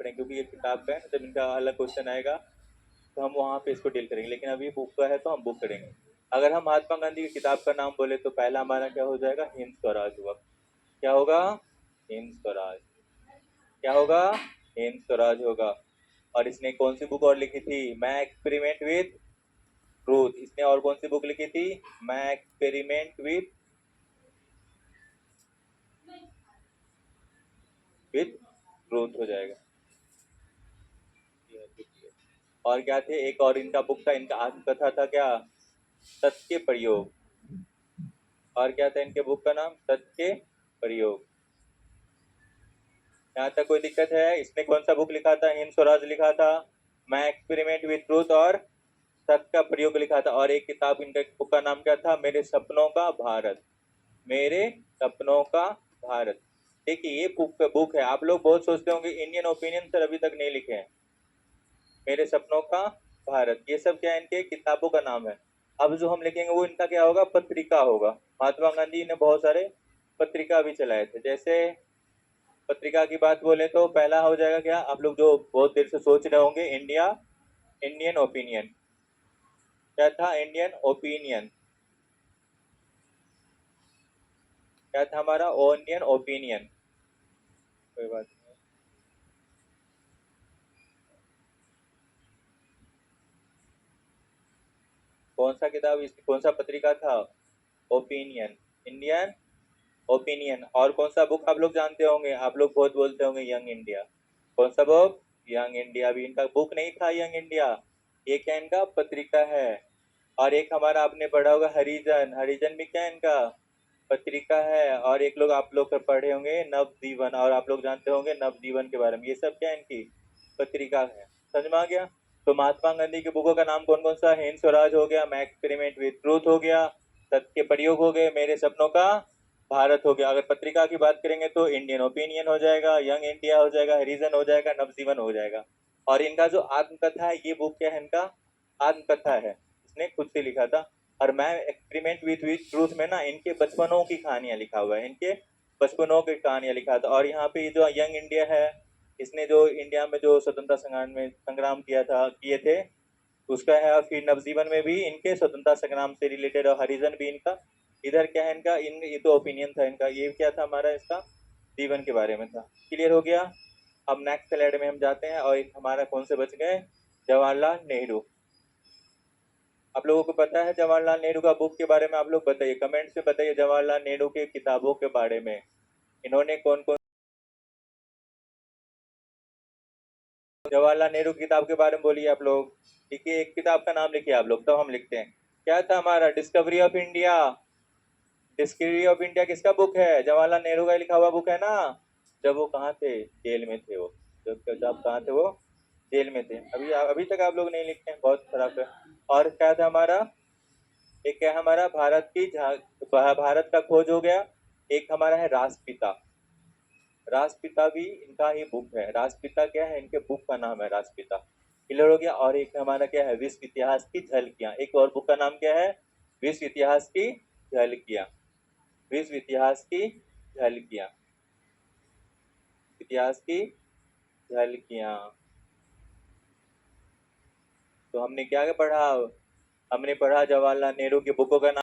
पढ़ेंगे, क्योंकि ये किताब का है, जब इनका अलग क्वेश्चन आएगा तो हम वहाँ पे इसको डील करेंगे, लेकिन अभी बुक का है तो हम बुक करेंगे। अगर हम महात्मा गांधी की किताब का नाम बोले तो पहला हमारा क्या हो जाएगा, हिंद स्वराज हुआ। क्या होगा, हिंद स्वराज। क्या होगा, हिंद स्वराज होगा। और इसने कौन सी बुक और लिखी थी, मैं एक्सपेरिमेंट विद ट्रूथ। इसने और कौन सी बुक लिखी थी, मैं एक्सपेरिमेंट विद ट्रूथ हो जाएगा। और क्या थे, एक और इनका बुक था, इनका आत्मकथा था क्या, सत्य के प्रयोग। और क्या था इनके बुक का नाम, सत्य के प्रयोग। यहाँ तक कोई दिक्कत है, इसने कौन सा बुक लिखा था, हिंद स्वराज लिखा था, मैं एक्सपेरिमेंट विद ट्रूथ और सत्य का प्रयोग लिखा था। और एक किताब इनका बुक का नाम क्या था, मेरे सपनों का भारत। मेरे सपनों का भारत। देखिए ये बुक है, आप लोग बहुत सोचते होंगे इंडियन ओपिनियन सर अभी तक नहीं लिखे हैं। मेरे सपनों का भारत, ये सब क्या है, इनके किताबों का नाम है। अब जो हम लिखेंगे वो इनका क्या होगा, पत्रिका होगा। महात्मा गांधी ने बहुत सारे पत्रिका भी चलाए थे। जैसे पत्रिका की बात बोले तो पहला हो जाएगा क्या, आप लोग जो बहुत देर से सोच रहे होंगे, इंडियन ओपिनियन। क्या था, इंडियन ओपिनियन। क्या था हमारा, इंडियन ओपिनियन। कोई बात नहीं। कौन सा किताब, कौन सा पत्रिका था, ओपिनियन, इंडियन ओपिनियन। और कौन सा बुक आप लोग जानते होंगे, आप लोग बहुत बोलते होंगे, यंग इंडिया। कौन सा बुक, यंग इंडिया। भी इनका बुक नहीं था यंग इंडिया, ये क्या इनका पत्रिका है। और एक हमारा आपने पढ़ा होगा हरिजन, हरिजन भी क्या इनका पत्रिका है। और एक लोग आप लोग पढ़े होंगे नवजीवन, और आप लोग जानते होंगे नवजीवन के बारे में, ये सब क्या इनकी पत्रिका है। समझ में आ गया। तो महात्मा गांधी की बुकों का नाम कौन कौन सा, हिंद स्वराज हो गया, मैं एक्सपेरिमेंट विद ट्रूथ हो गया, सत्य के प्रयोग हो गए, मेरे सपनों का भारत हो गया। अगर पत्रिका की बात करेंगे तो इंडियन ओपिनियन हो जाएगा, यंग इंडिया हो जाएगा, हरिजन हो जाएगा, नवजीवन हो जाएगा। और इनका जो आत्मकथा है, ये बुक क्या है, इनका आत्मकथा है, इसने खुद से लिखा था। और मैं एक्सपेरिमेंट विद ट्रूथ में ना इनके बचपनों की कहानियां लिखा हुआ है, इनके बचपनों की कहानियां लिखा था। और यहाँ पे जो यंग इंडिया है, इसने जो इंडिया में जो स्वतंत्रता संग्राम किए थे उसका है। और फिर नवजीवन में भी इनके स्वतंत्रता संग्राम से रिलेटेड, और हरिजन भी इनका, इधर क्या है इनका, ये तो ओपिनियन था इनका, ये क्या था हमारा, इसका जीवन के बारे में था। क्लियर हो गया। अब नेक्स्ट स्लाइड में हम जाते हैं, और एक हमारा कौन से बच गए, जवाहरलाल नेहरू। आप लोगों को पता है जवाहरलाल नेहरू का बुक के बारे में, आप लोग बताइए, कमेंट्स में बताइए जवाहरलाल नेहरू के किताबों के बारे में, इन्होंने कौन कौन जवाहरलाल नेहरू की किताब के बारे में बोलिए आप लोग। ठीक है, एक किताब का नाम लिखिए आप लोग, तब हम लिखते हैं। क्या था हमारा, discovery of India. Discovery of India किसका बुक है, जवाहरलाल नेहरू का लिखा हुआ बुक है ना। जब वो कहाँ थे, जेल में थे वो, जब कहाँ थे वो, जेल में थे। अभी अभी तक आप लोग नहीं लिखते हैं, बहुत खराब है। और क्या था हमारा, एक है हमारा भारत का खोज हो गया। एक हमारा है राष्ट्रपिता। राष्ट्रपिता भी इनका ही बुक है, राष्ट्रपिता क्या है, इनके बुक का नाम है राष्ट्रपिता। क्लियर हो गया। और एक हमारा क्या है, विश्व इतिहास की झलकियां। एक और बुक का नाम क्या है, विश्व इतिहास की झलकियां। विश्व इतिहास की झलकियां, इतिहास की झलकियां। तो हमने क्या पढ़ा, हमने पढ़ा जवाहरलाल नेहरू की बुकों का नाम